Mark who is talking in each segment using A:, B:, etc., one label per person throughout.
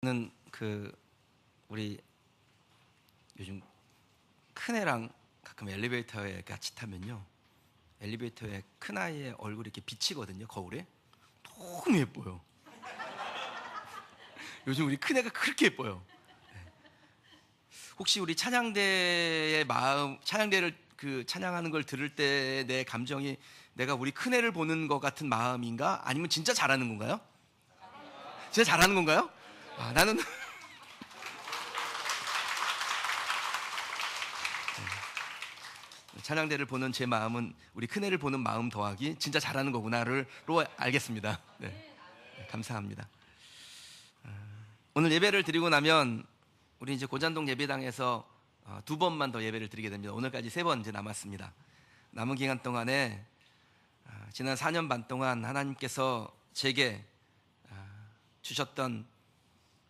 A: 저는 우리 요즘 큰애랑 가끔 엘리베이터에 같이 타면요, 엘리베이터에 큰아이의 얼굴이 이렇게 비치거든요. 거울에 너무 예뻐요. 요즘 우리 큰애가 그렇게 예뻐요. 혹시 우리 찬양대의 마음, 찬양대를 찬양하는 걸 들을 때 내 감정이 내가 우리 큰애를 보는 것 같은 마음인가? 아니면 진짜 잘하는 건가요? 진짜 잘하는 건가요? 나는 찬양대를 보는 제 마음은 우리 큰애를 보는 마음 더하기 진짜 잘하는 거구나로 알겠습니다. 네, 감사합니다. 오늘 예배를 드리고 나면 우리 이제 고잔동 예배당에서 두 번만 더 예배를 드리게 됩니다. 오늘까지 세 번 이제 남았습니다. 남은 기간 동안에 지난 4년 반 동안 하나님께서 제게 주셨던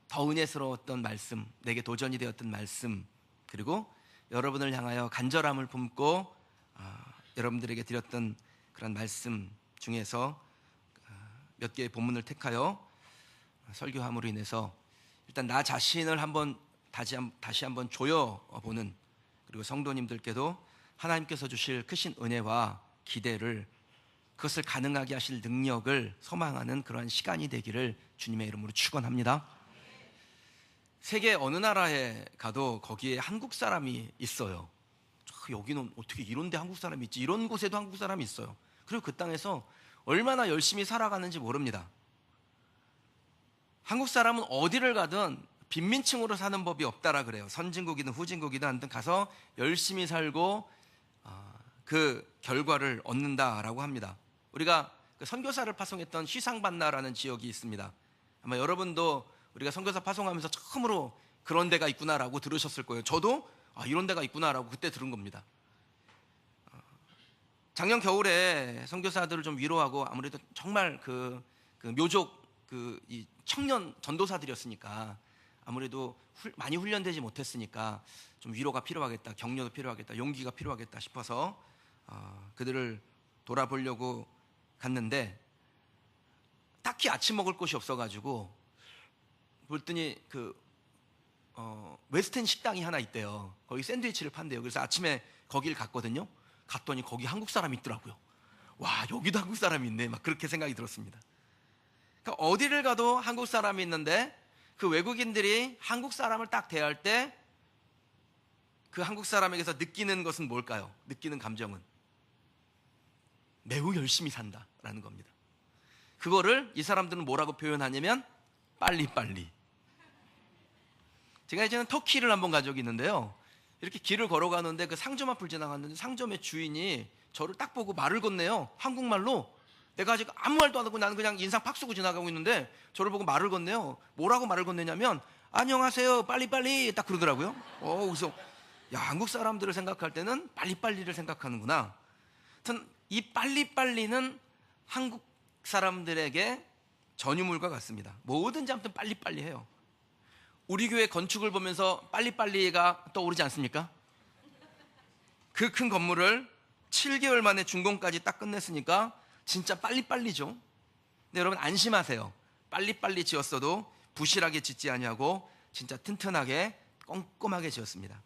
A: 더 은혜스러웠던 말씀, 내게 도전이 되었던 말씀, 그리고 여러분을 향하여 간절함을 품고 여러분들에게 드렸던 그런 말씀 중에서 몇 개의 본문을 택하여 설교함으로 인해서 일단 나 자신을 한번 다시 한번 조여보는, 그리고 성도님들께도 하나님께서 주실 크신 은혜와 기대를, 그것을 가능하게 하실 능력을 소망하는 그러한 시간이 되기를 주님의 이름으로 축원합니다. 세계 어느 나라에 가도 거기에 한국 사람이 있어요. 여기는 어떻게 이런 데 한국 사람이 있지? 이런 곳에도 한국 사람이 있어요. 그리고 그 땅에서 얼마나 열심히 살아가는지 모릅니다. 한국 사람은 어디를 가든 빈민층으로 사는 법이 없다라 그래요. 선진국이든 후진국이든 하여튼 가서 열심히 살고 그 결과를 얻는다라고 합니다. 우리가 선교사를 파송했던 시상반나라는 지역이 있습니다. 아마 여러분도 우리가 선교사 파송하면서 처음으로 그런 데가 있구나라고 들으셨을 거예요. 저도 이런 데가 있구나라고 그때 들은 겁니다. 작년 겨울에 선교사들을 좀 위로하고, 아무래도 정말 그 묘족 이 청년 전도사들이었으니까 아무래도 많이 훈련되지 못했으니까 좀 위로가 필요하겠다, 격려도 필요하겠다, 용기가 필요하겠다 싶어서 그들을 돌아보려고 갔는데 딱히 아침 먹을 곳이 없어가지고 볼더니 웨스턴 식당이 하나 있대요. 거기 샌드위치를 판대요. 그래서 아침에 거길 갔거든요. 갔더니 거기 한국 사람이 있더라고요. 와, 여기도 한국 사람이 있네, 막 그렇게 생각이 들었습니다. 그러니까 어디를 가도 한국 사람이 있는데, 그 외국인들이 한국 사람을 딱 대할 때 그 한국 사람에게서 느끼는 것은 뭘까요? 느끼는 감정은 매우 열심히 산다라는 겁니다. 그거를 이 사람들은 뭐라고 표현하냐면 빨리빨리. 제가 이제는 터키를 한번 간 적이 있는데요, 이렇게 길을 걸어가는데 그 상점 앞을 지나갔는데 상점의 주인이 저를 딱 보고 말을 건네요. 한국말로. 내가 아직 아무 말도 안 하고 나는 그냥 인상 팍 쏘고 지나가고 있는데 저를 보고 말을 건네요. 뭐라고 말을 건네냐면 안녕하세요, 빨리빨리, 딱 그러더라고요. 그래서 야, 한국 사람들을 생각할 때는 빨리빨리를 생각하는구나. 하여튼 이 빨리빨리는 한국 사람들에게 전유물과 같습니다. 뭐든지 아무튼 빨리빨리 해요. 우리 교회 건축을 보면서 빨리빨리가 떠오르지 않습니까? 그 큰 건물을 7개월 만에 준공까지 딱 끝냈으니까 진짜 빨리빨리죠. 근데 여러분 안심하세요. 빨리빨리 지었어도 부실하게 짓지 아니하고 진짜 튼튼하게 꼼꼼하게 지었습니다.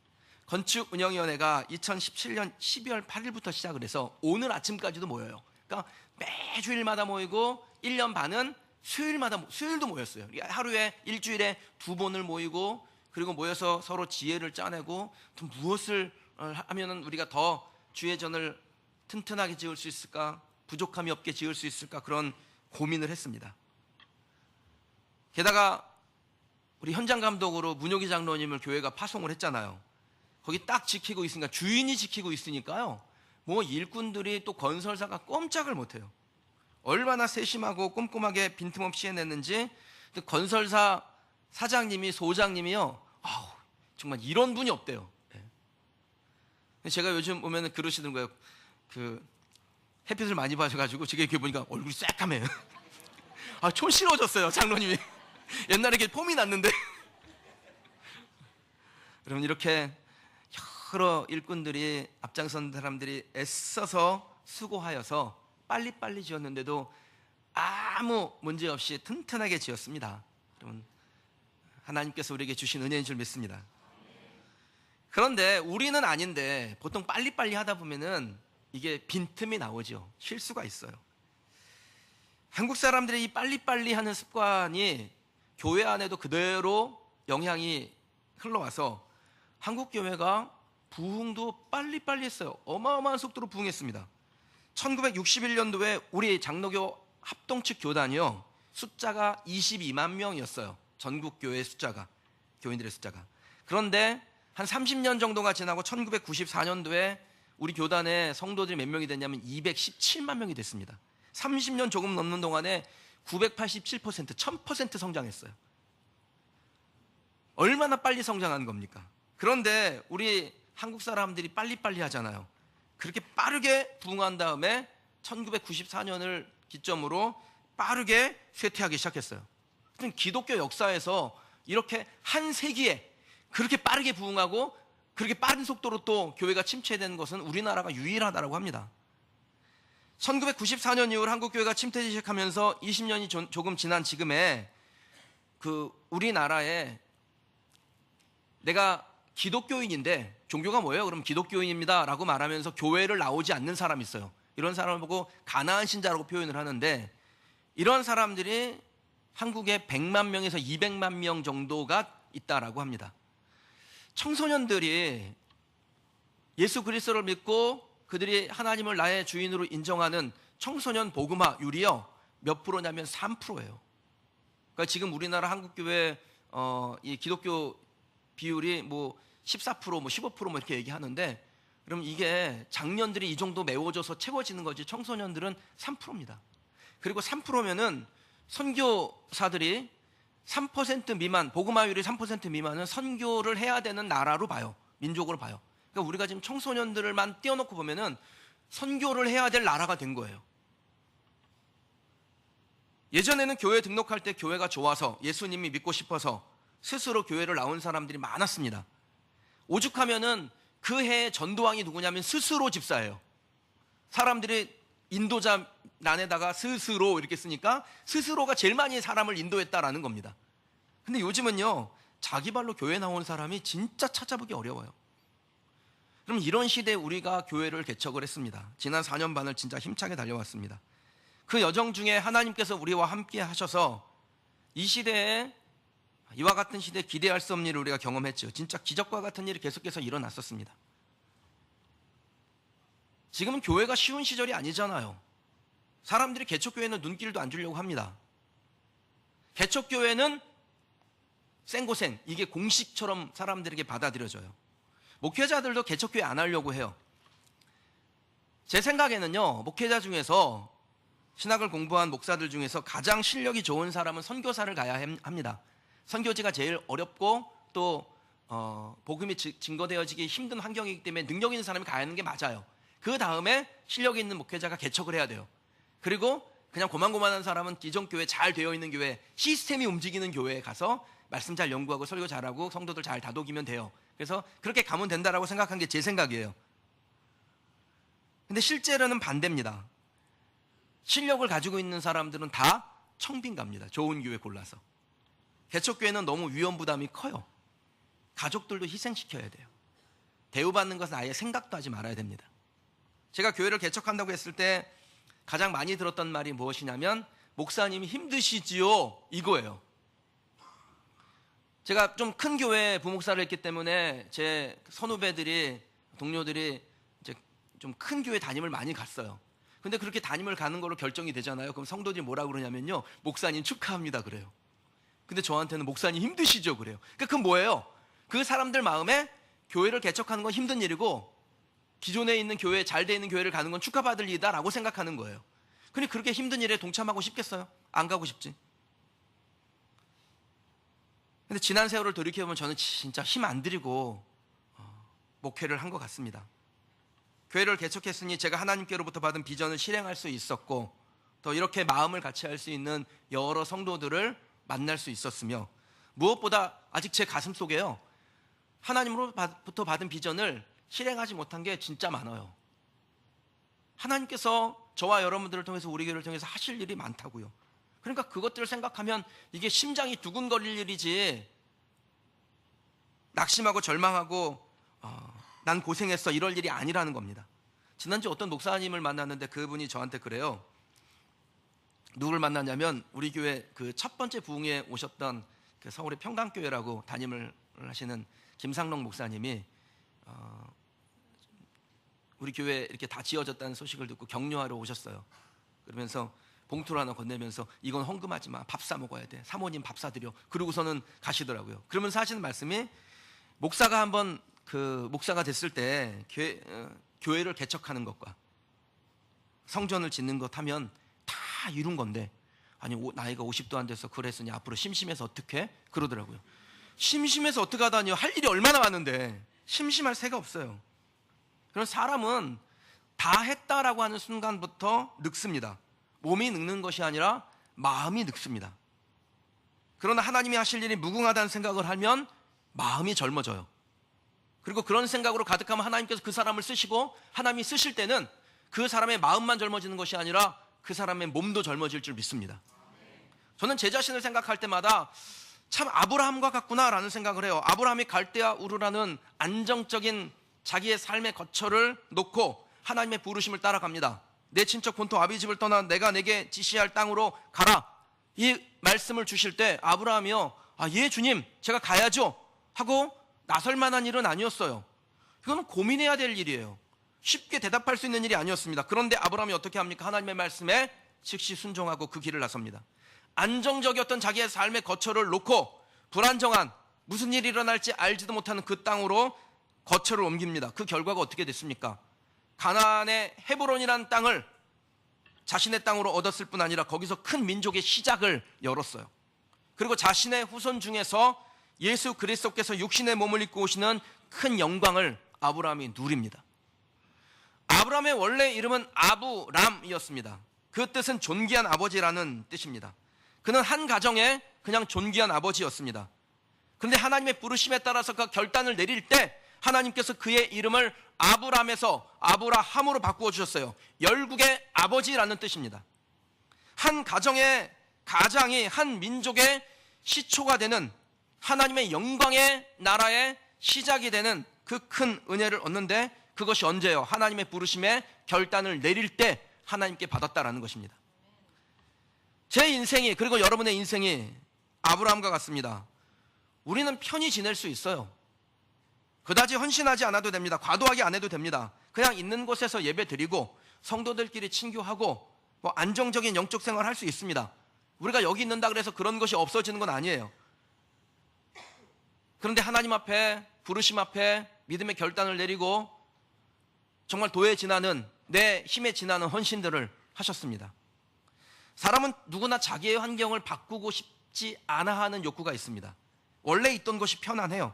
A: 건축운영위원회가 2017년 12월 8일부터 시작을 해서 오늘 아침까지도 모여요. 그러니까 매주일마다 모이고 1년 반은 수요일도 모였어요. 하루에 일주일에 2번을 모이고, 그리고 모여서 서로 지혜를 짜내고 또 무엇을 하면은 우리가 더 주의전을 튼튼하게 지을 수 있을까, 부족함이 없게 지을 수 있을까, 그런 고민을 했습니다. 게다가 우리 현장 감독으로 문효기 장로님을 교회가 파송을 했잖아요. 거기 딱 지키고 있으니까, 주인이 지키고 있으니까요, 뭐 일꾼들이 또 건설사가 꼼짝을 못해요. 얼마나 세심하고 꼼꼼하게 빈틈없이 해냈는지. 건설사 사장님이, 소장님이요, 정말 이런 분이 없대요. 제가 요즘 보면 그러시는 거예요. 햇빛을 많이 봐셔가지고 제가 이렇게 보니까 얼굴이 새까매요. 촌스러워졌어요, 장로님이. 옛날에 이렇게 폼이 났는데. 여러분, 이렇게 여러 일꾼들이, 앞장선 사람들이 애써서 수고하여서 빨리빨리 지었는데도 아무 문제 없이 튼튼하게 지었습니다. 여러분, 하나님께서 우리에게 주신 은혜인 줄 믿습니다. 그런데 우리는 아닌데 보통 빨리빨리 하다 보면은 이게 빈틈이 나오죠. 실수가 있어요. 한국 사람들의 이 빨리빨리 하는 습관이 교회 안에도 그대로 영향이 흘러와서 한국 교회가 부흥도 빨리빨리 했어요. 어마어마한 속도로 부흥했습니다. 1961년도에 우리 장로교 합동측 교단이요, 숫자가 22만 명이었어요. 전국 교회 숫자가, 교인들의 숫자가. 그런데 한 30년 정도가 지나고 1994년도에 우리 교단의 성도들이 몇 명이 됐냐면 217만 명이 됐습니다. 30년 조금 넘는 동안에 987%, 1000% 성장했어요. 얼마나 빨리 성장한 겁니까? 그런데 우리 한국 사람들이 빨리빨리 하잖아요. 그렇게 빠르게 부흥한 다음에 1994년을 기점으로 빠르게 쇠퇴하기 시작했어요. 기독교 역사에서 이렇게 한 세기에 그렇게 빠르게 부흥하고 그렇게 빠른 속도로 또 교회가 침체되는 것은 우리나라가 유일하다고 합니다. 1994년 이후 한국 교회가 침체되기 시작하면서 20년이 조금 지난 지금에 우리나라에 내가 기독교인인데, 종교가 뭐예요? 그럼 기독교인입니다 라고 말하면서 교회를 나오지 않는 사람이 있어요. 이런 사람을 보고 가나안 신자라고 표현을 하는데, 이런 사람들이 한국에 100만 명에서 200만 명 정도가 있다라고 합니다. 청소년들이 예수 그리스도를 믿고 그들이 하나님을 나의 주인으로 인정하는 청소년 복음화율이요, 몇 프로냐면 3%예요. 그러니까 지금 우리나라 한국교회 이 기독교 비율이 뭐 14%, 뭐 15% 뭐 이렇게 얘기하는데, 그럼 이게 장년들이 이 정도 메워져서 채워지는 거지, 청소년들은 3%입니다. 그리고 3%면은 선교사들이 3% 미만, 복음화율이 3% 미만은 선교를 해야 되는 나라로 봐요. 민족으로 봐요. 그러니까 우리가 지금 청소년들만 띄워놓고 보면은 선교를 해야 될 나라가 된 거예요. 예전에는 교회 등록할 때 교회가 좋아서 예수님이 믿고 싶어서 스스로 교회를 나온 사람들이 많았습니다. 오죽하면은 그 해의 전도왕이 누구냐면 스스로 집사예요. 사람들이 인도자 난에다가 스스로 이렇게 쓰니까 스스로가 제일 많이 사람을 인도했다라는 겁니다. 근데 요즘은요, 자기 발로 교회 나온 사람이 진짜 찾아보기 어려워요. 그럼 이런 시대에 우리가 교회를 개척을 했습니다. 지난 4년 반을 진짜 힘차게 달려왔습니다. 그 여정 중에 하나님께서 우리와 함께 하셔서 이 시대에, 이와 같은 시대에 기대할 수 없는 일을 우리가 경험했죠. 진짜 기적과 같은 일이 계속해서 일어났었습니다. 지금은 교회가 쉬운 시절이 아니잖아요. 사람들이 개척교회는 눈길도 안 주려고 합니다. 개척교회는 생고생, 이게 공식처럼 사람들에게 받아들여져요. 목회자들도 개척교회 안 하려고 해요. 제 생각에는요, 목회자 중에서, 신학을 공부한 목사들 중에서 가장 실력이 좋은 사람은 선교사를 가야 합니다. 선교지가 제일 어렵고 또 복음이 증거되어지기 힘든 환경이기 때문에 능력 있는 사람이 가야 하는 게 맞아요. 그 다음에 실력 있는 목회자가 개척을 해야 돼요. 그리고 그냥 고만고만한 사람은 기존 교회, 잘 되어 있는 교회, 시스템이 움직이는 교회에 가서 말씀 잘 연구하고 설교 잘하고 성도들 잘 다독이면 돼요. 그래서 그렇게 가면 된다라고 생각한 게 제 생각이에요. 근데 실제로는 반대입니다. 실력을 가지고 있는 사람들은 다 청빈 갑니다. 좋은 교회 골라서. 개척교회는 너무 위험 부담이 커요. 가족들도 희생시켜야 돼요. 대우받는 것은 아예 생각도 하지 말아야 됩니다. 제가 교회를 개척한다고 했을 때 가장 많이 들었던 말이 무엇이냐면, 목사님이 힘드시지요, 이거예요. 제가 좀 큰 교회 부목사를 했기 때문에 제 선후배들이, 동료들이 이제 좀 큰 교회 담임을 많이 갔어요. 근데 그렇게 담임을 가는 걸로 결정이 되잖아요. 그럼 성도들이 뭐라 그러냐면요, 목사님 축하합니다 그래요. 근데 저한테는 목사님 힘드시죠 그래요. 그러니까 그건 뭐예요? 그 사람들 마음에 교회를 개척하는 건 힘든 일이고 기존에 있는 교회, 잘 돼 있는 교회를 가는 건 축하받을 일이다라고 생각하는 거예요. 근데 그렇게 힘든 일에 동참하고 싶겠어요? 안 가고 싶지. 근데 지난 세월을 돌이켜보면 저는 진짜 힘 안 들이고 목회를 한 것 같습니다. 교회를 개척했으니 제가 하나님께로부터 받은 비전을 실행할 수 있었고, 또 이렇게 마음을 같이 할 수 있는 여러 성도들을 만날 수 있었으며, 무엇보다 아직 제 가슴 속에요, 하나님으로부터 받은 비전을 실행하지 못한 게 진짜 많아요. 하나님께서 저와 여러분들을 통해서, 우리 교회를 통해서 하실 일이 많다고요. 그러니까 그것들을 생각하면 이게 심장이 두근거릴 일이지, 낙심하고 절망하고 난 고생했어 이럴 일이 아니라는 겁니다. 지난주 어떤 목사님을 만났는데 그분이 저한테 그래요. 누구를 만났냐면 우리 교회 그 첫 번째 부흥에 오셨던 그 서울의 평강교회라고 담임을 하시는 김상록 목사님이 우리 교회 이렇게 다 지어졌다는 소식을 듣고 격려하러 오셨어요. 그러면서 봉투를 하나 건네면서 이건 헌금하지 마, 밥 사 먹어야 돼, 사모님 밥 사드려, 그러고서는 가시더라고요. 그러면서 하시는 말씀이 목사가 한번 그 목사가 됐을 때 교회를 개척하는 것과 성전을 짓는 것 하면 다 이룬 건데, 아니 나이가 50도 안 돼서 그랬으니 앞으로 심심해서 어떡해? 그러더라고요. 심심해서 어떻게 하다니요? 할 일이 얼마나 많은데 심심할 새가 없어요. 그런 사람은 다 했다라고 하는 순간부터 늙습니다. 몸이 늙는 것이 아니라 마음이 늙습니다. 그러나 하나님이 하실 일이 무궁하다는 생각을 하면 마음이 젊어져요. 그리고 그런 생각으로 가득하면 하나님께서 그 사람을 쓰시고, 하나님이 쓰실 때는 그 사람의 마음만 젊어지는 것이 아니라 그 사람의 몸도 젊어질 줄 믿습니다. 저는 제 자신을 생각할 때마다 참 아브라함과 같구나라는 생각을 해요. 아브라함이 갈대아 우르라는 안정적인 자기의 삶의 거처를 놓고 하나님의 부르심을 따라갑니다. 내 친척 본토 아비집을 떠나 내가 내게 지시할 땅으로 가라, 이 말씀을 주실 때 아브라함이요, 예 주님 제가 가야죠 하고 나설 만한 일은 아니었어요. 이거는 고민해야 될 일이에요. 쉽게 대답할 수 있는 일이 아니었습니다. 그런데 아브라함이 어떻게 합니까? 하나님의 말씀에 즉시 순종하고 그 길을 나섭니다. 안정적이었던 자기의 삶의 거처를 놓고 불안정한, 무슨 일이 일어날지 알지도 못하는 그 땅으로 거처를 옮깁니다. 그 결과가 어떻게 됐습니까? 가나안의 헤브론이라는 땅을 자신의 땅으로 얻었을 뿐 아니라 거기서 큰 민족의 시작을 열었어요. 그리고 자신의 후손 중에서 예수 그리스도께서 육신의 몸을 입고 오시는 큰 영광을 아브라함이 누립니다. 아브라함의 원래 이름은 아브람이었습니다. 그 뜻은 존귀한 아버지라는 뜻입니다. 그는 한 가정의 그냥 존귀한 아버지였습니다. 그런데 하나님의 부르심에 따라서 그 결단을 내릴 때 하나님께서 그의 이름을 아브람에서 아브라함으로 바꾸어 주셨어요. 열국의 아버지라는 뜻입니다. 한 가정의 가장이 한 민족의 시초가 되는, 하나님의 영광의 나라의 시작이 되는 그 큰 은혜를 얻는데, 그것이 언제요? 하나님의 부르심에 결단을 내릴 때 하나님께 받았다라는 것입니다. 제 인생이, 그리고 여러분의 인생이 아브라함과 같습니다. 우리는 편히 지낼 수 있어요. 그다지 헌신하지 않아도 됩니다. 과도하게 안 해도 됩니다. 그냥 있는 곳에서 예배 드리고 성도들끼리 친교하고 안정적인 영적 생활을 할 수 있습니다. 우리가 여기 있는다 그래서 그런 것이 없어지는 건 아니에요. 그런데 하나님 앞에, 부르심 앞에 믿음의 결단을 내리고 정말 도에 지나는, 내 힘에 지나는 헌신들을 하셨습니다. 사람은 누구나 자기의 환경을 바꾸고 싶지 않아 하는 욕구가 있습니다. 원래 있던 것이 편안해요.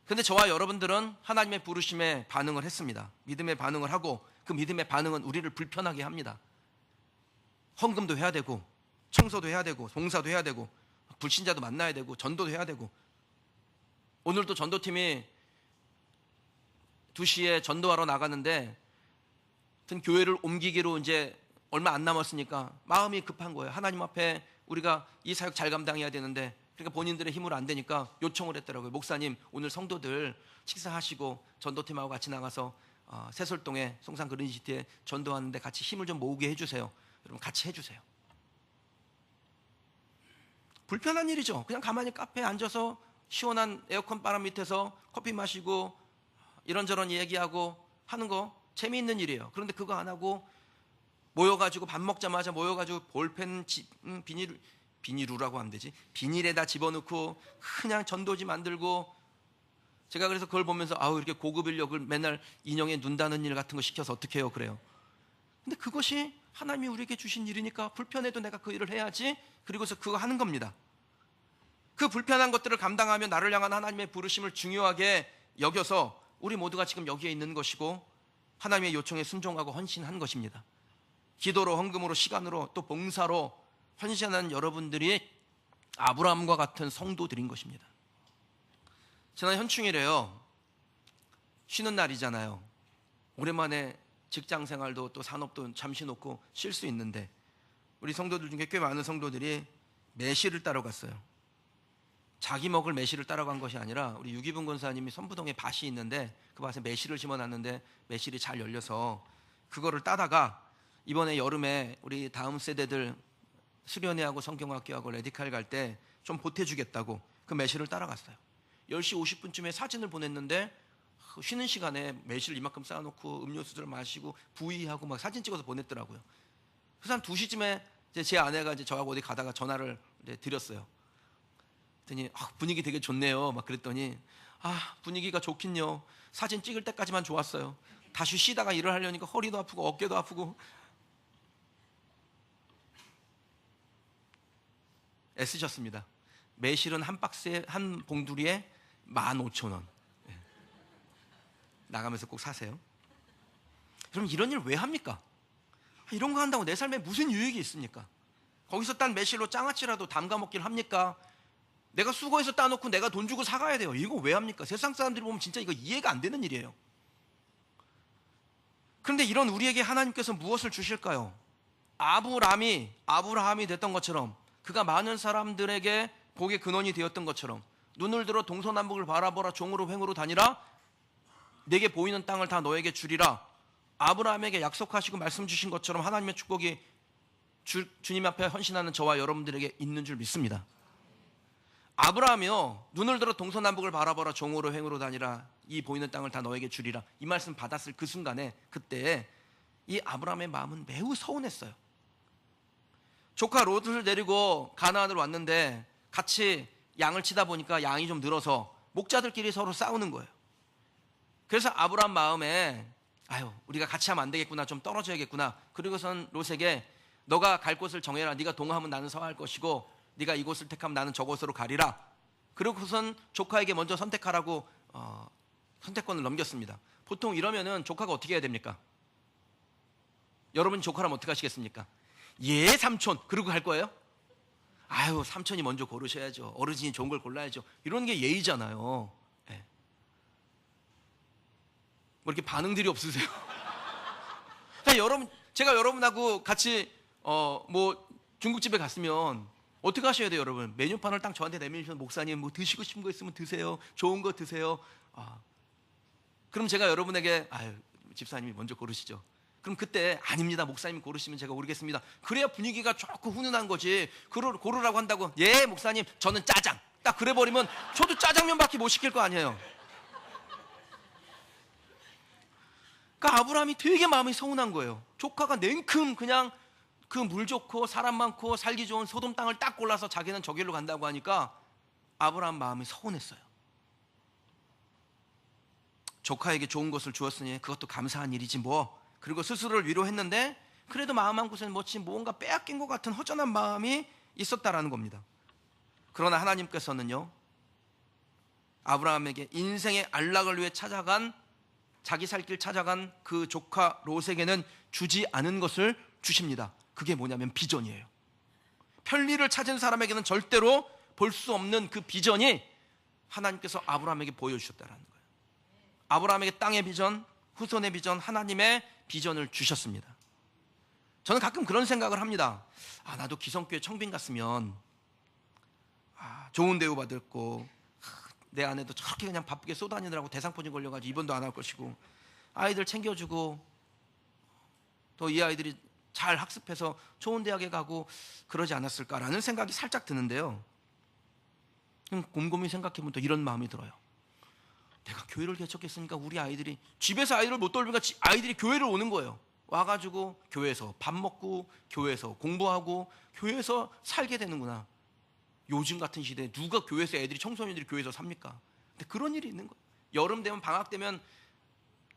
A: 그런데 저와 여러분들은 하나님의 부르심에 반응을 했습니다. 믿음의 반응을 하고, 그 믿음의 반응은 우리를 불편하게 합니다. 헌금도 해야 되고, 청소도 해야 되고, 봉사도 해야 되고, 불신자도 만나야 되고, 전도도 해야 되고. 오늘도 전도팀이 2시에 전도하러 나가는데 교회를 옮기기로 이제 얼마 안 남았으니까 마음이 급한 거예요. 하나님 앞에 우리가 이 사역 잘 감당해야 되는데, 그러니까 본인들의 힘으로 안 되니까 요청을 했더라고요. 목사님 오늘 성도들 식사하시고 전도팀하고 같이 나가서 새솔동에 송산 그린시티에 전도하는데 같이 힘을 좀 모으게 해주세요. 여러분 같이 해주세요. 불편한 일이죠. 그냥 가만히 카페에 앉아서 시원한 에어컨 바람 밑에서 커피 마시고 이런저런 얘기하고 하는 거 재미있는 일이에요. 그런데 그거 안 하고 모여가지고 밥 먹자마자 모여가지고 볼펜 비닐루라고 하면 되지, 비닐에다 집어넣고 그냥 전도지 만들고, 제가 그래서 그걸 보면서 이렇게 고급 인력을 맨날 인형에 눈 다는 일 같은 거 시켜서 어떻게 해요? 그래요. 근데 그것이 하나님이 우리에게 주신 일이니까 불편해도 내가 그 일을 해야지. 그리고서 그거 하는 겁니다. 그 불편한 것들을 감당하며 나를 향한 하나님의 부르심을 중요하게 여겨서 우리 모두가 지금 여기에 있는 것이고, 하나님의 요청에 순종하고 헌신한 것입니다. 기도로, 헌금으로, 시간으로, 또 봉사로 헌신하는 여러분들이 아브라함과 같은 성도들인 것입니다. 지난 현충일에요, 쉬는 날이잖아요. 오랜만에 직장생활도 또 산업도 잠시 놓고 쉴 수 있는데, 우리 성도들 중에 꽤 많은 성도들이 매실을 따러 갔어요. 자기 먹을 매실을 따라간 것이 아니라 우리 유기분 권사님이 선부동에 밭이 있는데 그 밭에 매실을 심어놨는데 매실이 잘 열려서 그거를 따다가 이번에 여름에 우리 다음 세대들 수련회하고 성경학교하고 레디칼 갈 때 좀 보태주겠다고 그 매실을 따라갔어요. 10시 50분쯤에 사진을 보냈는데 쉬는 시간에 매실을 이만큼 쌓아놓고 음료수들 마시고 부위하고 막 사진 찍어서 보냈더라고요. 그래서 한 2시쯤에 제 아내가 이제 저하고 어디 가다가 전화를 드렸어요. 그랬더니 분위기 되게 좋네요. 막 그랬더니 분위기가 좋긴요. 사진 찍을 때까지만 좋았어요. 다시 쉬다가 일을 하려니까 허리도 아프고 어깨도 아프고. 애쓰셨습니다. 매실은 한 박스에 한 봉두리에 15,000원. 나가면서 꼭 사세요. 그럼 이런 일 왜 합니까? 이런 거 한다고 내 삶에 무슨 유익이 있습니까? 거기서 딴 매실로 장아찌라도 담가 먹기를 합니까? 내가 수고해서 따놓고 내가 돈 주고 사가야 돼요. 이거 왜 합니까? 세상 사람들이 보면 진짜 이거 이해가 안 되는 일이에요. 그런데 이런 우리에게 하나님께서 무엇을 주실까요? 아브라함이 됐던 것처럼, 그가 많은 사람들에게 복의 근원이 되었던 것처럼, 눈을 들어 동서남북을 바라보라, 종으로 횡으로 다니라, 내게 보이는 땅을 다 너에게 주리라. 아브라함에게 약속하시고 말씀 주신 것처럼 하나님의 축복이 주님 앞에 헌신하는 저와 여러분들에게 있는 줄 믿습니다. 아브라함이요, 눈을 들어 동서남북을 바라보라, 종으로 횡으로 다니라, 이 보이는 땅을 다 너에게 주리라, 이 말씀 받았을 그 순간에, 그때 이 아브라함의 마음은 매우 서운했어요. 조카 롯을 데리고 가나안으로 왔는데 같이 양을 치다 보니까 양이 좀 늘어서 목자들끼리 서로 싸우는 거예요. 그래서 아브라함 마음에 우리가 같이 하면 안 되겠구나, 좀 떨어져야겠구나. 그리고선 롯에게 너가 갈 곳을 정해라. 네가 동하면 나는 서할 것이고 네가 이곳을 택하면 나는 저곳으로 가리라. 그러고선 조카에게 먼저 선택하라고 선택권을 넘겼습니다. 보통 이러면은 조카가 어떻게 해야 됩니까? 여러분 조카라면 어떻게 하시겠습니까? 예, 삼촌. 그러고 갈 거예요? 삼촌이 먼저 고르셔야죠. 어르신이 좋은 걸 골라야죠. 이런 게 예의잖아요. 네. 뭐 이렇게 반응들이 없으세요? 제가 여러분하고 같이 뭐 중국집에 갔으면 어떻게 하셔야 돼요, 여러분? 메뉴판을 딱 저한테 내밀으시면, 목사님 뭐 드시고 싶은 거 있으면 드세요. 좋은 거 드세요. 그럼 제가 여러분에게 집사님이 먼저 고르시죠. 그럼 그때 아닙니다, 목사님 고르시면 제가 고르겠습니다. 그래야 분위기가 조금 훈훈한 거지. 고르라고 한다고 예 목사님 저는 짜장, 딱 그래버리면 저도 짜장면밖에 못 시킬 거 아니에요. 그러니까 아브라함이 되게 마음이 서운한 거예요. 조카가 냉큼 그냥 그 물 좋고 사람 많고 살기 좋은 소돔 땅을 딱 골라서 자기는 저길로 간다고 하니까 아브라함 마음이 서운했어요. 조카에게 좋은 것을 주었으니 그것도 감사한 일이지 뭐. 그리고 스스로를 위로했는데 그래도 마음 한곳에는 뭔가 빼앗긴 것 같은 허전한 마음이 있었다라는 겁니다. 그러나 하나님께서는요, 아브라함에게 인생의 안락을 위해 자기 살 길 찾아간 그 조카 롯에게는 주지 않은 것을 주십니다. 그게 뭐냐면 비전이에요. 편리를 찾은 사람에게는 절대로 볼 수 없는 그 비전이 하나님께서 아브라함에게 보여주셨다는 거예요. 아브라함에게 땅의 비전, 후손의 비전, 하나님의 비전을 주셨습니다. 저는 가끔 그런 생각을 합니다. 나도 기성교회 청빈 갔으면 좋은 대우 받았고, 내 아내도 저렇게 그냥 바쁘게 쏘다니느라고 대상포진 걸려가지고 입원도 안 할 것이고, 아이들 챙겨주고, 또 이 아이들이 잘 학습해서 좋은 대학에 가고 그러지 않았을까라는 생각이 살짝 드는데요. 곰곰이 생각해보면 또 이런 마음이 들어요. 내가 교회를 개척했으니까 우리 아이들이 집에서 아이를 못 돌보니까 아이들이 교회를 오는 거예요. 와가지고 교회에서 밥 먹고 교회에서 공부하고 교회에서 살게 되는구나. 요즘 같은 시대에 누가 교회에서 청소년들이 교회에서 삽니까? 근데 그런 일이 있는 거예요. 여름 되면, 방학 되면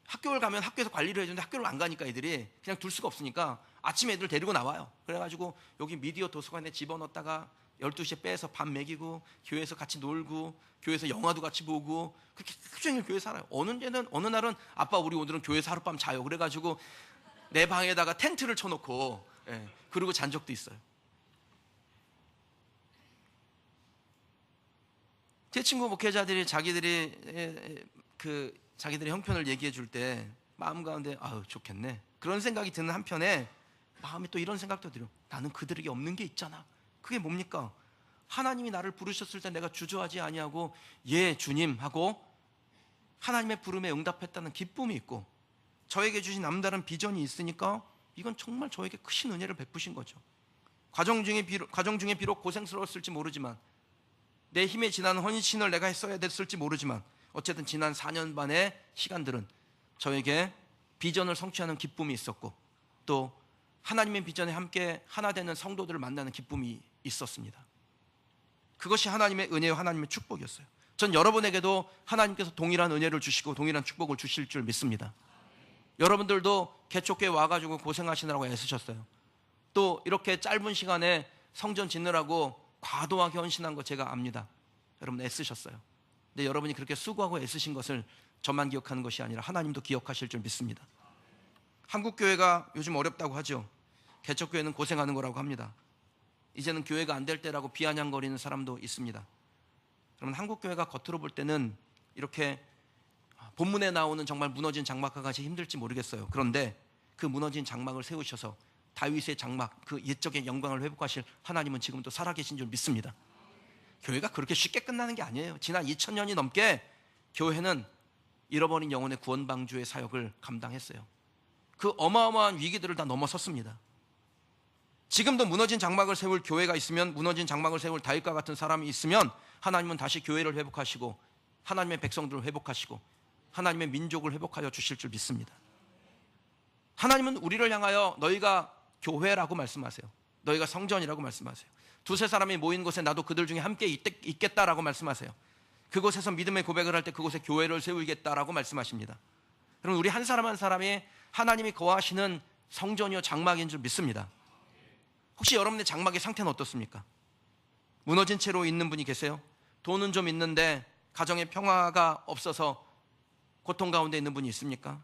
A: 학교를 가면 학교에서 관리를 해주는데 학교를 안 가니까 애들이 그냥 둘 수가 없으니까 아침에 애들 데리고 나와요. 그래가지고 여기 미디어 도서관에 집어넣었다가 12시에 빼서 밥 먹이고 교회에서 같이 놀고 교회에서 영화도 같이 보고 그렇게 하루 종일 교회 살아요. 어느 날은 아빠 우리 오늘은 교회에서 하룻밤 자요. 그래가지고 내 방에다가 텐트를 쳐놓고 그러고 잔 적도 있어요. 제 친구 목회자들이 자기들의 형편을 얘기해 줄 때 마음 가운데 좋겠네 그런 생각이 드는 한편에 마음에 또 이런 생각도 들어요. 나는 그들에게 없는 게 있잖아. 그게 뭡니까? 하나님이 나를 부르셨을 때 내가 주저하지 아니하고 예 주님 하고 하나님의 부름에 응답했다는 기쁨이 있고, 저에게 주신 남다른 비전이 있으니까 이건 정말 저에게 크신 은혜를 베푸신 거죠. 과정 중에 비록 고생스러웠을지 모르지만, 내 힘에 지난 헌신을 내가 했어야 됐을지 모르지만, 어쨌든 지난 4년 반의 시간들은 저에게 비전을 성취하는 기쁨이 있었고, 또 하나님의 비전에 함께 하나 되는 성도들을 만나는 기쁨이 있었습니다. 그것이 하나님의 은혜와 하나님의 축복이었어요. 전 여러분에게도 하나님께서 동일한 은혜를 주시고 동일한 축복을 주실 줄 믿습니다. 여러분들도 개척교회 와가지고 고생하시느라고 애쓰셨어요. 또 이렇게 짧은 시간에 성전 짓느라고 과도하게 헌신한 거 제가 압니다. 여러분 애쓰셨어요. 근데 여러분이 그렇게 수고하고 애쓰신 것을 저만 기억하는 것이 아니라 하나님도 기억하실 줄 믿습니다. 한국교회가 요즘 어렵다고 하죠. 개척교회는 고생하는 거라고 합니다. 이제는 교회가 안 될 때라고 비아냥거리는 사람도 있습니다. 여러분, 한국교회가 겉으로 볼 때는 이렇게 본문에 나오는 정말 무너진 장막과 같이 힘들지 모르겠어요. 그런데 그 무너진 장막을 세우셔서 다윗의 장막, 그 옛적의 영광을 회복하실 하나님은 지금도 살아계신 줄 믿습니다. 교회가 그렇게 쉽게 끝나는 게 아니에요. 지난 2000년이 넘게 교회는 잃어버린 영혼의 구원방주의 사역을 감당했어요. 그 어마어마한 위기들을 다 넘어섰습니다. 지금도 무너진 장막을 세울 교회가 있으면, 무너진 장막을 세울 다윗과 같은 사람이 있으면 하나님은 다시 교회를 회복하시고 하나님의 백성들을 회복하시고 하나님의 민족을 회복하여 주실 줄 믿습니다. 하나님은 우리를 향하여 너희가 교회라고 말씀하세요. 너희가 성전이라고 말씀하세요. 두세 사람이 모인 곳에 나도 그들 중에 함께 있겠다라고 말씀하세요. 그곳에서 믿음의 고백을 할 때 그곳에 교회를 세우겠다라고 말씀하십니다. 여러분, 우리 한 사람 한 사람이 하나님이 거하시는 성전이요 장막인 줄 믿습니다. 혹시 여러분의 장막의 상태는 어떻습니까? 무너진 채로 있는 분이 계세요? 돈은 좀 있는데 가정에 평화가 없어서 고통 가운데 있는 분이 있습니까?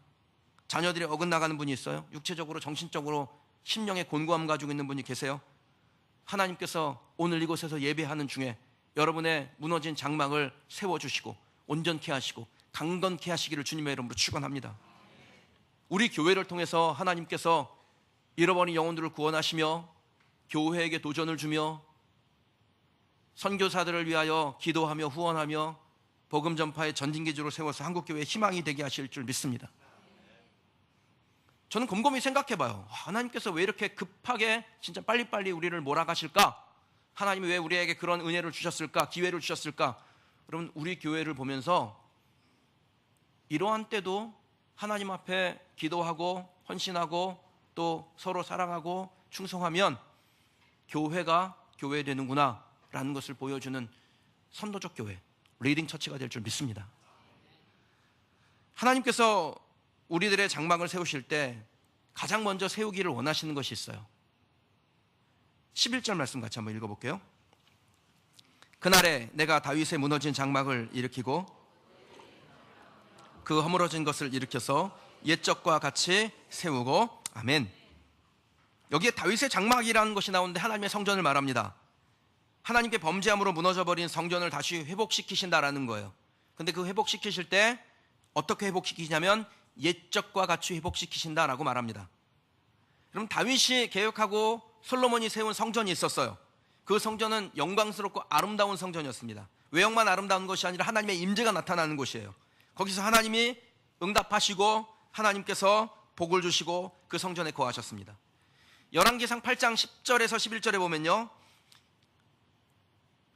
A: 자녀들이 어긋나가는 분이 있어요? 육체적으로, 정신적으로, 심령의 곤고함 가지고 있는 분이 계세요? 하나님께서 오늘 이곳에서 예배하는 중에 여러분의 무너진 장막을 세워주시고 온전케 하시고 강건케 하시기를 주님의 이름으로 축원합니다. 우리 교회를 통해서 하나님께서 잃어버린 영혼들을 구원하시며 교회에게 도전을 주며 선교사들을 위하여 기도하며 후원하며 복음 전파의 전진기지로 세워서 한국교회의 희망이 되게 하실 줄 믿습니다. 저는 곰곰이 생각해봐요. 하나님께서 왜 이렇게 급하게 진짜 빨리빨리 우리를 몰아가실까? 하나님이 왜 우리에게 그런 은혜를 주셨을까? 기회를 주셨을까? 여러분, 우리 교회를 보면서 이러한 때도 하나님 앞에 기도하고 헌신하고 또 서로 사랑하고 충성하면 교회가 교회되는구나 라는 것을 보여주는 선도적 교회, 리딩 처치가 될 줄 믿습니다. 하나님께서 우리들의 장막을 세우실 때 가장 먼저 세우기를 원하시는 것이 있어요. 11절 말씀 같이 한번 읽어볼게요. 그날에 내가 다윗의 무너진 장막을 일으키고 그 허물어진 것을 일으켜서 옛적과 같이 세우고. 아멘. 여기에 다윗의 장막이라는 것이 나오는데 하나님의 성전을 말합니다. 하나님께 범죄함으로 무너져버린 성전을 다시 회복시키신다라는 거예요. 근데 그 회복시키실 때 어떻게 회복시키냐면 옛적과 같이 회복시키신다라고 말합니다. 그럼 다윗이 개혁하고 솔로몬이 세운 성전이 있었어요. 그 성전은 영광스럽고 아름다운 성전이었습니다. 외형만 아름다운 것이 아니라 하나님의 임재가 나타나는 곳이에요. 거기서 하나님이 응답하시고 하나님께서 복을 주시고 그 성전에 거하셨습니다. 열왕기상 8장 10절에서 11절에 보면요,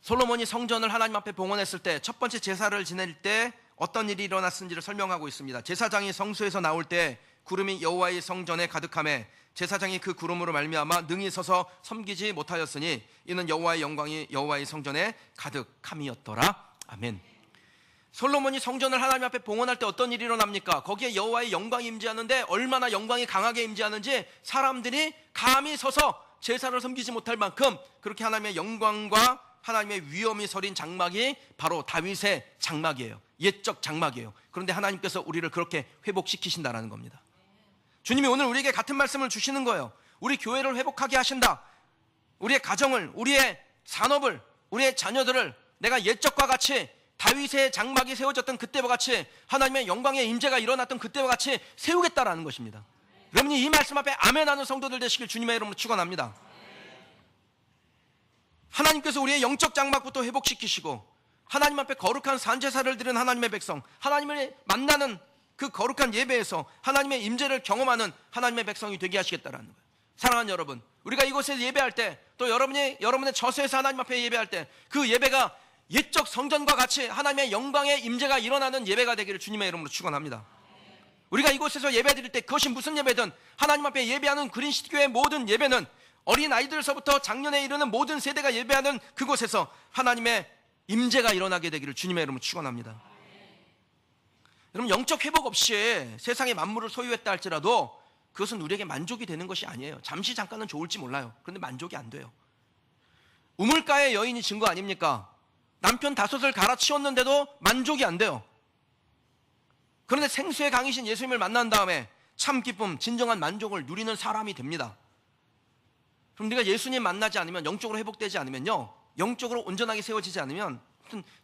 A: 솔로몬이 성전을 하나님 앞에 봉헌했을 때 첫 번째 제사를 지낼 때 어떤 일이 일어났는지를 설명하고 있습니다. 제사장이 성소에서 나올 때 구름이 여호와의 성전에 가득하매 제사장이 그 구름으로 말미암아 능히 서서 섬기지 못하였으니 이는 여호와의 영광이 여호와의 성전에 가득함이었더라. 아멘. 솔로몬이 성전을 하나님 앞에 봉헌할 때 어떤 일이 일어납니까? 거기에 여호와의 영광이 임재하는데 얼마나 영광이 강하게 임재하는지 사람들이 감히 서서 제사를 섬기지 못할 만큼 그렇게 하나님의 영광과 하나님의 위엄이 서린 장막이 바로 다윗의 장막이에요. 옛적 장막이에요. 그런데 하나님께서 우리를 그렇게 회복시키신다라는 겁니다. 주님이 오늘 우리에게 같은 말씀을 주시는 거예요. 우리 교회를 회복하게 하신다. 우리의 가정을, 우리의 산업을, 우리의 자녀들을 내가 옛적과 같이 다윗의 장막이 세워졌던 그때와 같이 하나님의 영광의 임재가 일어났던 그때와 같이 세우겠다라는 것입니다. 여러분이 이 말씀 앞에 아멘하는 성도들 되시길 주님의 이름으로 축원합니다. 하나님께서 우리의 영적 장막부터 회복시키시고 하나님 앞에 거룩한 산제사를 드리는 하나님의 백성, 하나님을 만나는 그 거룩한 예배에서 하나님의 임재를 경험하는 하나님의 백성이 되게 하시겠다라는 거예요. 사랑하는 여러분, 우리가 이곳에서 예배할 때, 또 여러분의 저소에서 하나님 앞에 예배할 때 그 예배가 옛적 성전과 같이 하나님의 영광의 임재가 일어나는 예배가 되기를 주님의 이름으로 축원합니다. 우리가 이곳에서 예배드릴 때 그것이 무슨 예배든 하나님 앞에 예배하는 그린시티교회의 모든 예배는 어린 아이들서부터 장년에 이르는 모든 세대가 예배하는 그곳에서 하나님의 임재가 일어나게 되기를 주님의 이름으로 축원합니다. 여러분, 영적 회복 없이 세상의 만물을 소유했다 할지라도 그것은 우리에게 만족이 되는 것이 아니에요. 잠시 잠깐은 좋을지 몰라요. 그런데 만족이 안 돼요. 우물가의 여인이 증거 아닙니까? 남편 5을 갈아치웠는데도 만족이 안 돼요. 그런데 생수의 강이신 예수님을 만난 다음에 참 기쁨, 진정한 만족을 누리는 사람이 됩니다. 그럼 네가 예수님 만나지 않으면, 영적으로 회복되지 않으면요, 영적으로 온전하게 세워지지 않으면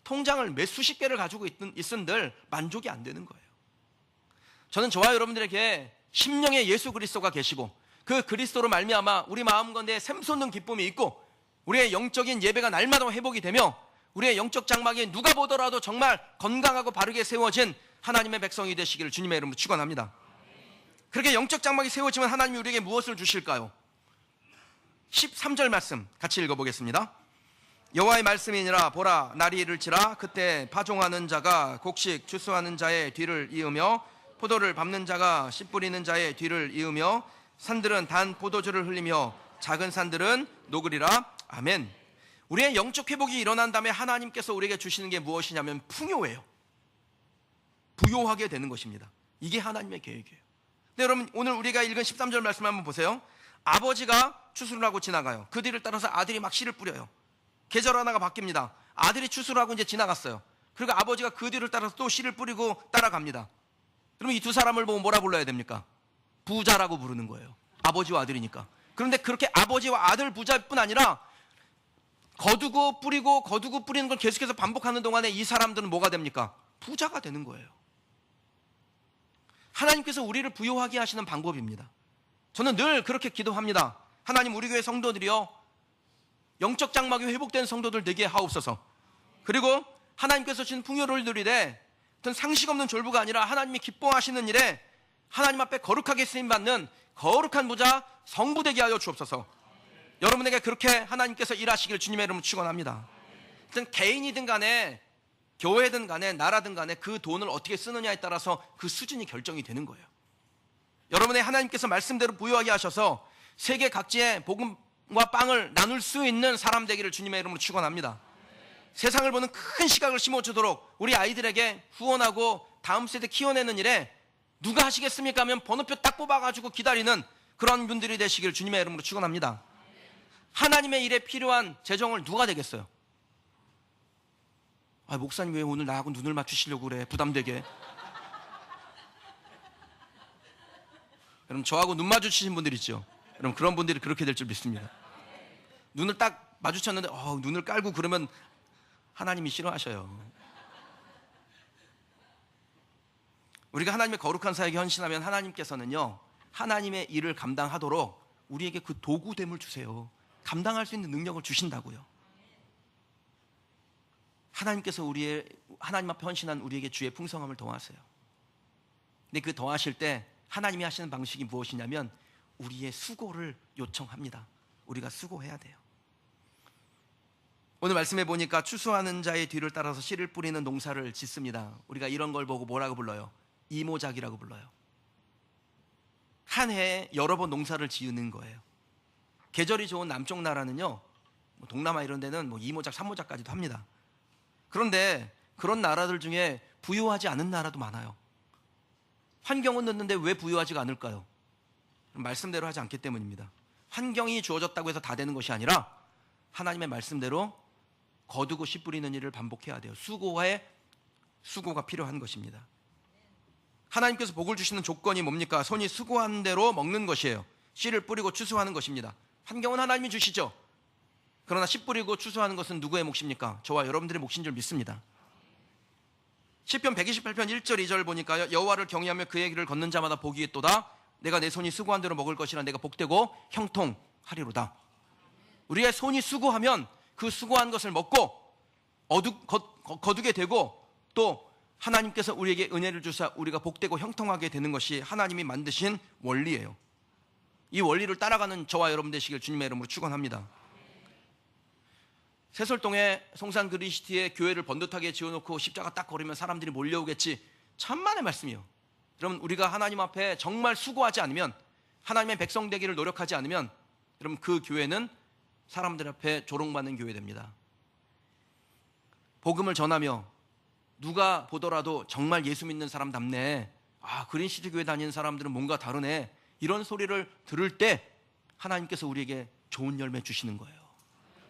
A: 통장을 몇 수십 개를 가지고 있은들 만족이 안 되는 거예요. 저는 저와 여러분들에게 심령의 예수 그리스도가 계시고 그 그리스도로 말미암아 우리 마음 가운데 샘솟는 기쁨이 있고 우리의 영적인 예배가 날마다 회복이 되며 우리의 영적 장막이 누가 보더라도 정말 건강하고 바르게 세워진 하나님의 백성이 되시기를 주님의 이름으로 축원합니다. 그렇게 영적 장막이 세워지면 하나님이 우리에게 무엇을 주실까요? 13절 말씀 같이 읽어보겠습니다. 여호와의 말씀이니라. 보라, 날이 이를지라 그때 파종하는 자가 곡식 추수하는 자의 뒤를 이으며 포도를 밟는 자가 씨 뿌리는 자의 뒤를 이으며 산들은 단 포도주를 흘리며 작은 산들은 녹으리라. 아멘. 우리의 영적 회복이 일어난 다음에 하나님께서 우리에게 주시는 게 무엇이냐면 풍요예요. 부요하게 되는 것입니다. 이게 하나님의 계획이에요. 근데 여러분, 오늘 우리가 읽은 13절 말씀 한번 보세요. 아버지가 추수를 하고 지나가요. 그 뒤를 따라서 아들이 막 씨를 뿌려요. 계절 하나가 바뀝니다. 아들이 추수를 하고 이제 지나갔어요. 그리고 아버지가 그 뒤를 따라서 또 씨를 뿌리고 따라갑니다. 그러면 이 두 사람을 보고 뭐라 불러야 됩니까? 부자라고 부르는 거예요. 아버지와 아들이니까. 그런데 그렇게 아버지와 아들 부자뿐 아니라 거두고 뿌리고 거두고 뿌리는 걸 계속해서 반복하는 동안에 이 사람들은 뭐가 됩니까? 부자가 되는 거예요. 하나님께서 우리를 부요하게 하시는 방법입니다. 저는 늘 그렇게 기도합니다. 하나님, 우리 교회 성도들이요, 영적 장막이 회복된 성도들 되게 하옵소서. 그리고 하나님께서 주신 풍요를 누리되 어떤 상식 없는 졸부가 아니라 하나님이 기뻐하시는 일에 하나님 앞에 거룩하게 쓰임받는 거룩한 부자 성부 되게 하여 주옵소서. 여러분에게 그렇게 하나님께서 일하시기를 주님의 이름으로 축원합니다. 일단 개인이든 간에 교회든 간에 나라든 간에 그 돈을 어떻게 쓰느냐에 따라서 그 수준이 결정이 되는 거예요. 여러분의 하나님께서 말씀대로 부유하게 하셔서 세계 각지에 복음과 빵을 나눌 수 있는 사람 되기를 주님의 이름으로 축원합니다. 세상을 보는 큰 시각을 심어주도록 우리 아이들에게 후원하고 다음 세대 키워내는 일에 누가 하시겠습니까 하면 번호표 딱 뽑아가지고 기다리는 그런 분들이 되시기를 주님의 이름으로 축원합니다. 하나님의 일에 필요한 재정을 누가 되겠어요? 아, 목사님 왜 오늘 나하고 눈을 맞추시려고 그래? 부담되게. 여러분, 저하고 눈 마주치신 분들 있죠? 여러분, 그런 분들이 그렇게 될 줄 믿습니다. 눈을 딱 마주쳤는데 눈을 깔고 그러면 하나님이 싫어하셔요. 우리가 하나님의 거룩한 사역에 헌신하면 하나님께서는요, 하나님의 일을 감당하도록 우리에게 그 도구됨을 주세요. 감당할 수 있는 능력을 주신다고요. 하나님께서 하나님 앞에 헌신한 우리에게 주의 풍성함을 더하세요. 근데 그 더하실 때 하나님이 하시는 방식이 무엇이냐면 우리의 수고를 요청합니다. 우리가 수고해야 돼요. 오늘 말씀해 보니까 추수하는 자의 뒤를 따라서 씨를 뿌리는 농사를 짓습니다. 우리가 이런 걸 보고 뭐라고 불러요? 이모작이라고 불러요. 한 해에 여러 번 농사를 지으는 거예요. 계절이 좋은 남쪽 나라는요, 동남아 이런 데는 이모작, 삼모작까지도 합니다. 그런데 그런 나라들 중에 부유하지 않은 나라도 많아요. 환경은 넣는데 왜 부유하지가 않을까요? 말씀대로 하지 않기 때문입니다. 환경이 주어졌다고 해서 다 되는 것이 아니라 하나님의 말씀대로 거두고 씨 뿌리는 일을 반복해야 돼요. 수고가 필요한 것입니다. 하나님께서 복을 주시는 조건이 뭡니까? 손이 수고한 대로 먹는 것이에요. 씨를 뿌리고 추수하는 것입니다. 환경은 하나님이 주시죠. 그러나 씨 뿌리고 추수하는 것은 누구의 몫입니까? 저와 여러분들의 몫인 줄 믿습니다. 시편 128편 1절 2절 보니까요, 여호와를 경외하며 그의 길을 걷는 자마다 복이 있도다. 내가 내 손이 수고한 대로 먹을 것이라. 내가 복되고 형통하리로다. 우리의 손이 수고하면 그 수고한 것을 먹고 거두게 되고, 또 하나님께서 우리에게 은혜를 주사 우리가 복되고 형통하게 되는 것이 하나님이 만드신 원리예요. 이 원리를 따라가는 저와 여러분 되시길 주님의 이름으로 축원합니다. 세솔동에 송산 그리스도의 교회를 번듯하게 지어놓고 십자가 딱 걸으면 사람들이 몰려오겠지, 천만의 말씀이요. 여러분, 우리가 하나님 앞에 정말 수고하지 않으면, 하나님의 백성 되기를 노력하지 않으면, 여러분, 그 교회는 사람들 앞에 조롱받는 교회 됩니다. 복음을 전하며 누가 보더라도 정말 예수 믿는 사람답네, 그린시티 교회 다니는 사람들은 뭔가 다르네, 이런 소리를 들을 때 하나님께서 우리에게 좋은 열매 주시는 거예요.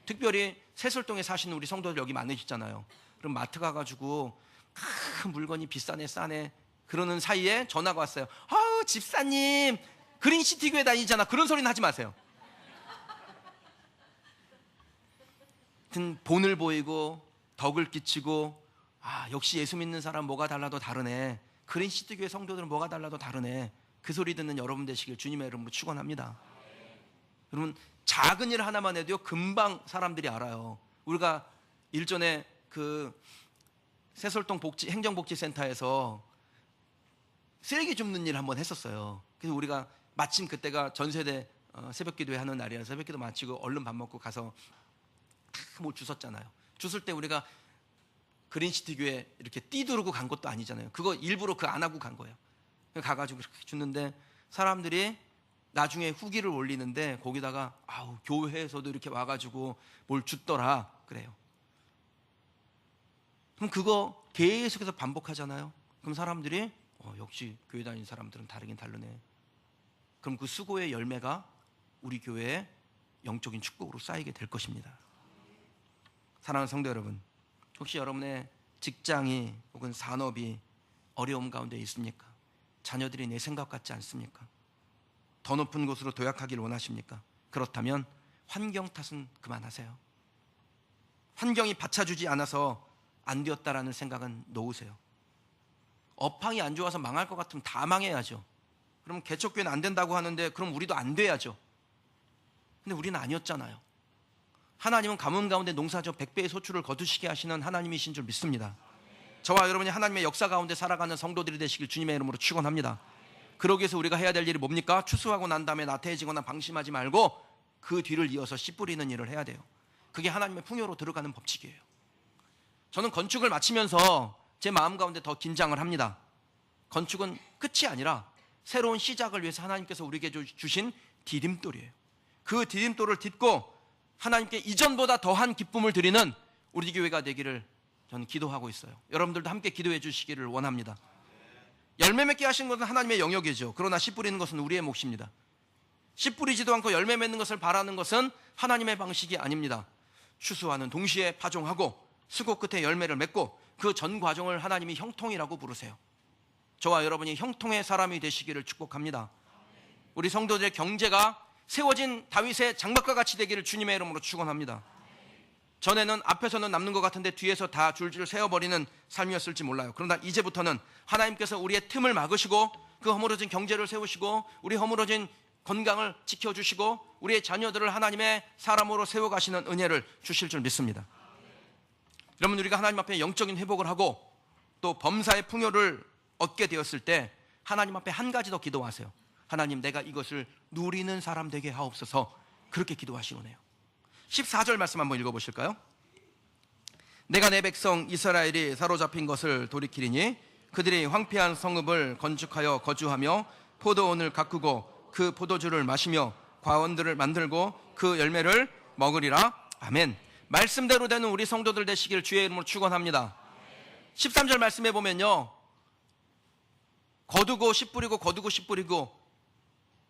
A: 특별히 세솔동에 사시는 우리 성도들 여기 많으시잖아요. 그럼 마트 가가지고 큰 물건이 비싸네 싸네 그러는 사이에 전화가 왔어요. 집사님 그린시티 교회 다니잖아. 그런 소리는 하지 마세요. 하여튼 본을 보이고 덕을 끼치고, 역시 예수 믿는 사람 뭐가 달라도 다르네, 그린시티 교회 성도들은 뭐가 달라도 다르네, 그 소리 듣는 여러분 되시길 주님의 이름으로 축원합니다. 여러분, 작은 일 하나만 해도요 금방 사람들이 알아요. 우리가 일전에 그 세솔동 행정복지센터에서 쓰레기 줍는 일 한번 했었어요. 그래서 우리가 마침 그때가 전세대 새벽기도회 하는 날이라서 새벽기도 마치고 얼른 밥 먹고 가서 뭐 주웠잖아요. 주술 때 우리가 그린시티 교회 이렇게 띠두르고 간 것도 아니잖아요. 그거 일부러 안 하고 간 거예요. 가가지고 이렇게 줬는데 사람들이 나중에 후기를 올리는데 거기다가 교회에서도 이렇게 와가지고 뭘 줬더라 그래요. 그럼 그거 계속해서 반복하잖아요. 그럼 사람들이 역시 교회 다니는 사람들은 다르긴 다르네. 그럼 그 수고의 열매가 우리 교회의 영적인 축복으로 쌓이게 될 것입니다. 사랑하는 성도 여러분, 혹시 여러분의 직장이 혹은 산업이 어려움 가운데 있습니까? 자녀들이 내 생각 같지 않습니까? 더 높은 곳으로 도약하기를 원하십니까? 그렇다면 환경 탓은 그만하세요. 환경이 받쳐주지 않아서 안 되었다라는 생각은 놓으세요. 업황이 안 좋아서 망할 것 같으면 다 망해야죠. 그럼 개척교회는 안 된다고 하는데 그럼 우리도 안 돼야죠. 근데 우리는 아니었잖아요. 하나님은 가뭄 가운데 농사져 100배의 소출을 거두시게 하시는 하나님이신 줄 믿습니다. 저와 여러분이 하나님의 역사 가운데 살아가는 성도들이 되시길 주님의 이름으로 축원합니다. 그러기 위해서 우리가 해야 될 일이 뭡니까? 추수하고 난 다음에 나태해지거나 방심하지 말고 그 뒤를 이어서 씨 뿌리는 일을 해야 돼요. 그게 하나님의 풍요로 들어가는 법칙이에요. 저는 건축을 마치면서 제 마음 가운데 더 긴장을 합니다. 건축은 끝이 아니라 새로운 시작을 위해서 하나님께서 우리에게 주신 디딤돌이에요. 그 디딤돌을 딛고 하나님께 이전보다 더한 기쁨을 드리는 우리 교회가 되기를 저는 기도하고 있어요. 여러분들도 함께 기도해 주시기를 원합니다. 열매 맺게 하신 것은 하나님의 영역이죠. 그러나 씨 뿌리는 것은 우리의 몫입니다. 씨 뿌리지도 않고 열매 맺는 것을 바라는 것은 하나님의 방식이 아닙니다. 추수하는 동시에 파종하고 수고 끝에 열매를 맺고 그 전 과정을 하나님이 형통이라고 부르세요. 저와 여러분이 형통의 사람이 되시기를 축복합니다. 우리 성도들의 경제가 세워진 다윗의 장막과 같이 되기를 주님의 이름으로 축원합니다. 전에는 앞에서는 남는 것 같은데 뒤에서 다 줄줄 세워버리는 삶이었을지 몰라요. 그러나 이제부터는 하나님께서 우리의 틈을 막으시고 그 허물어진 경제를 세우시고 우리 허물어진 건강을 지켜주시고 우리의 자녀들을 하나님의 사람으로 세워가시는 은혜를 주실 줄 믿습니다. 여러분, 우리가 하나님 앞에 영적인 회복을 하고 또 범사의 풍요를 얻게 되었을 때 하나님 앞에 한 가지 더 기도하세요. 하나님, 내가 이것을 누리는 사람 되게 하옵소서. 그렇게 기도하시오네요. 14절 말씀 한번 읽어보실까요? 내가 내 백성 이스라엘이 사로잡힌 것을 돌이키리니 그들이 황폐한 성읍을 건축하여 거주하며 포도원을 가꾸고 그 포도주를 마시며 과원들을 만들고 그 열매를 먹으리라. 아멘. 말씀대로 되는 우리 성도들 되시길 주의 이름으로 축원합니다. 13절 말씀해 보면요, 거두고 씨 뿌리고 거두고 씨 뿌리고,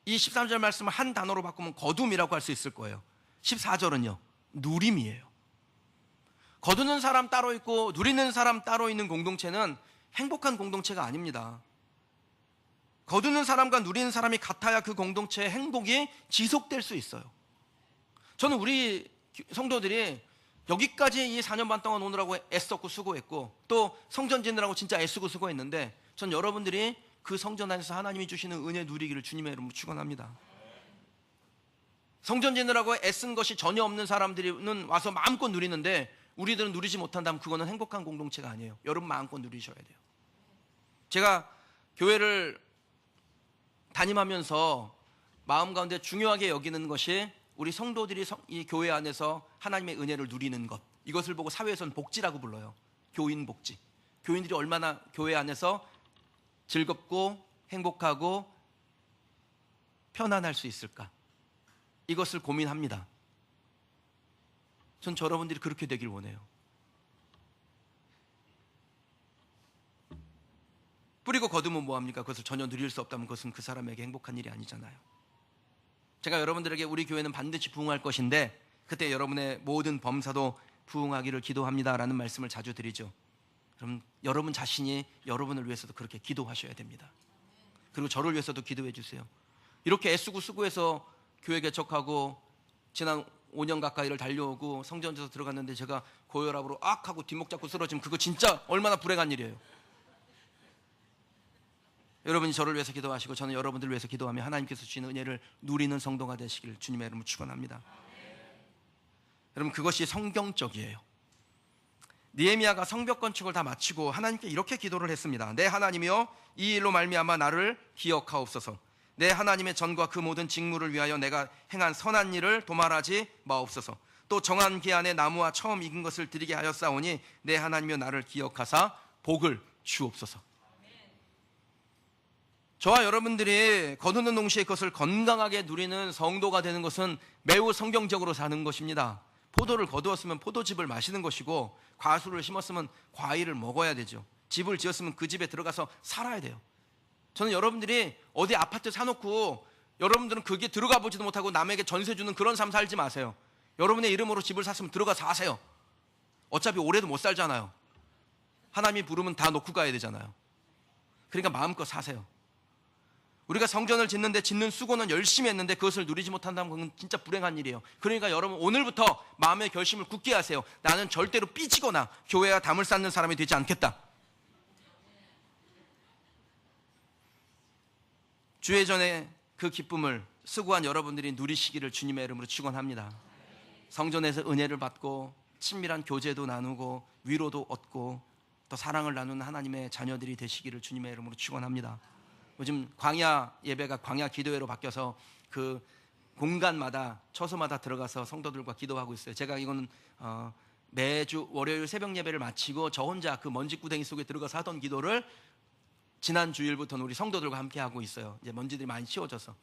A: 이 13절 말씀을 한 단어로 바꾸면 거둠이라고 할 수 있을 거예요. 14절은요 누림이에요. 거두는 사람 따로 있고 누리는 사람 따로 있는 공동체는 행복한 공동체가 아닙니다. 거두는 사람과 누리는 사람이 같아야 그 공동체의 행복이 지속될 수 있어요. 저는 우리 성도들이 여기까지 이 4년 반 동안 오느라고 애썼고 수고했고 또 성전 짓느라고 진짜 애쓰고 수고했는데, 전 여러분들이 그 성전 안에서 하나님이 주시는 은혜 누리기를 주님의 이름으로 축원합니다. 성전 지느라고 애쓴 것이 전혀 없는 사람들은 와서 마음껏 누리는데 우리들은 누리지 못한다면 그거는 행복한 공동체가 아니에요. 여러분 마음껏 누리셔야 돼요. 제가 교회를 담임하면서 마음 가운데 중요하게 여기는 것이 우리 성도들이 이 교회 안에서 하나님의 은혜를 누리는 것, 이것을 보고 사회에서는 복지라고 불러요. 교인 복지. 교인들이 얼마나 교회 안에서 즐겁고 행복하고 편안할 수 있을까, 이것을 고민합니다. 전 여러분들이 그렇게 되길 원해요. 뿌리고 거두면 뭐합니까? 그것을 전혀 누릴 수 없다면 그것은 그 사람에게 행복한 일이 아니잖아요. 제가 여러분들에게 우리 교회는 반드시 부흥할 것인데 그때 여러분의 모든 범사도 부흥하기를 기도합니다라는 말씀을 자주 드리죠. 그럼 여러분 자신이 여러분을 위해서도 그렇게 기도하셔야 됩니다. 그리고 저를 위해서도 기도해 주세요. 이렇게 애쓰고 수고해서 교회 개척하고 지난 5년 가까이를 달려오고 성전에서 들어갔는데 제가 고혈압으로 악 하고 뒷목 잡고 쓰러지면 그거 진짜 얼마나 불행한 일이에요. 여러분이 저를 위해서 기도하시고 저는 여러분들을 위해서 기도하며 하나님께서 주시는 은혜를 누리는 성도가 되시길 주님의 이름으로 축원합니다. 여러분, 그것이 성경적이에요. 느헤미야가 성벽 건축을 다 마치고 하나님께 이렇게 기도를 했습니다. 내 하나님이여, 이 일로 말미암아 나를 기억하옵소서. 내 하나님의 전과 그 모든 직무를 위하여 내가 행한 선한 일을 도말하지 마옵소서. 또 정한 기한에 나무와 처음 익은 것을 드리게 하였사오니 내 하나님이여 나를 기억하사 복을 주옵소서. 저와 여러분들이 거두는 동시에 그것을 건강하게 누리는 성도가 되는 것은 매우 성경적으로 사는 것입니다. 포도를 거두었으면 포도즙을 마시는 것이고 과수를 심었으면 과일을 먹어야 되죠. 집을 지었으면 그 집에 들어가서 살아야 돼요. 저는 여러분들이 어디 아파트 사놓고 여러분들은 그게 들어가 보지도 못하고 남에게 전세 주는 그런 삶 살지 마세요. 여러분의 이름으로 집을 샀으면 들어가 사세요. 어차피 오래도 못 살잖아요. 하나님이 부르면 다 놓고 가야 되잖아요. 그러니까 마음껏 사세요. 우리가 성전을 짓는데 짓는 수고는 열심히 했는데 그것을 누리지 못한다면 그건 진짜 불행한 일이에요. 그러니까 여러분, 오늘부터 마음의 결심을 굳게 하세요. 나는 절대로 삐지거나 교회와 담을 쌓는 사람이 되지 않겠다. 주회전의 그 기쁨을 수고한 여러분들이 누리시기를 주님의 이름으로 축원합니다. 성전에서 은혜를 받고 친밀한 교제도 나누고 위로도 얻고 또 사랑을 나누는 하나님의 자녀들이 되시기를 주님의 이름으로 축원합니다. 요즘 광야 예배가 광야 기도회로 바뀌어서 그 공간마다 처소마다 들어가서 성도들과 기도하고 있어요. 제가 이거는 매주 월요일 새벽 예배를 마치고 저 혼자 그 먼지구덩이 속에 들어가서 하던 기도를 지난 주일부터는 우리 성도들과 함께 하고 있어요. 이제 먼지들이 많이 치워져서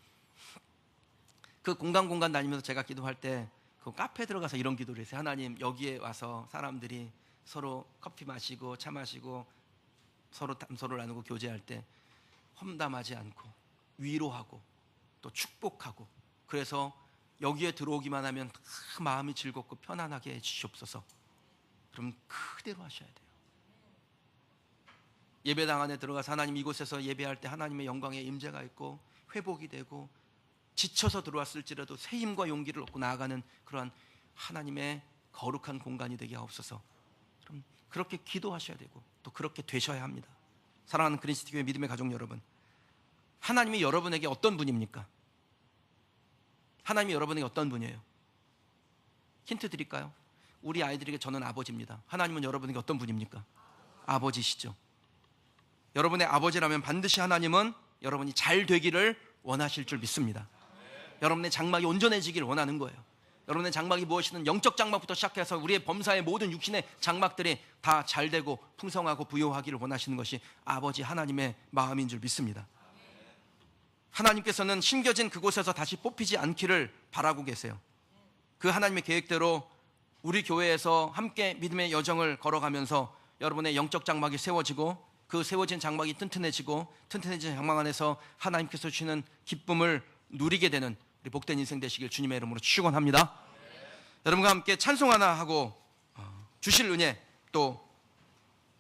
A: 그 공간 다니면서 제가 기도할 때 그 카페에 들어가서 이런 기도를 했어요. 하나님, 여기에 와서 사람들이 서로 커피 마시고 차 마시고 서로 담소를 나누고 교제할 때 험담하지 않고 위로하고 또 축복하고, 그래서 여기에 들어오기만 하면 마음이 즐겁고 편안하게 해주시옵소서. 그럼 그대로 하셔야 돼요. 예배당 안에 들어가서 하나님, 이곳에서 예배할 때 하나님의 영광의 임재가 있고 회복이 되고 지쳐서 들어왔을지라도 새 힘과 용기를 얻고 나아가는 그러한 하나님의 거룩한 공간이 되게 하옵소서. 그럼 그렇게 기도하셔야 되고 또 그렇게 되셔야 합니다. 사랑하는 그리스도 교회 믿음의 가족 여러분, 하나님이 여러분에게 어떤 분입니까? 하나님이 여러분에게 어떤 분이에요? 힌트 드릴까요? 우리 아이들에게 저는 아버지입니다. 하나님은 여러분에게 어떤 분입니까? 아버지시죠. 여러분의 아버지라면 반드시 하나님은 여러분이 잘 되기를 원하실 줄 믿습니다. 여러분의 장막이 온전해지기를 원하는 거예요. 여러분의 장막이 무엇이든 영적 장막부터 시작해서 우리의 범사의 모든 육신의 장막들이 다 잘되고 풍성하고 부요하기를 원하시는 것이 아버지 하나님의 마음인 줄 믿습니다. 하나님께서는 심겨진 그곳에서 다시 뽑히지 않기를 바라고 계세요. 그 하나님의 계획대로 우리 교회에서 함께 믿음의 여정을 걸어가면서 여러분의 영적 장막이 세워지고 그 세워진 장막이 튼튼해지고 튼튼해진 장막 안에서 하나님께서 주시는 기쁨을 누리게 되는 우리 복된 인생 되시길 주님의 이름으로 축원합니다. 여러분과 함께 찬송 하나 하고 주실 은혜, 또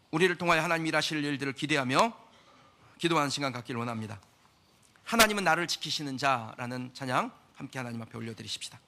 A: 우리를 통하여 하나님 일하실 일들을 기대하며 기도하는 시간 갖기를 원합니다. 하나님은 나를 지키시는 자라는 찬양 함께 하나님 앞에 올려드리십시다.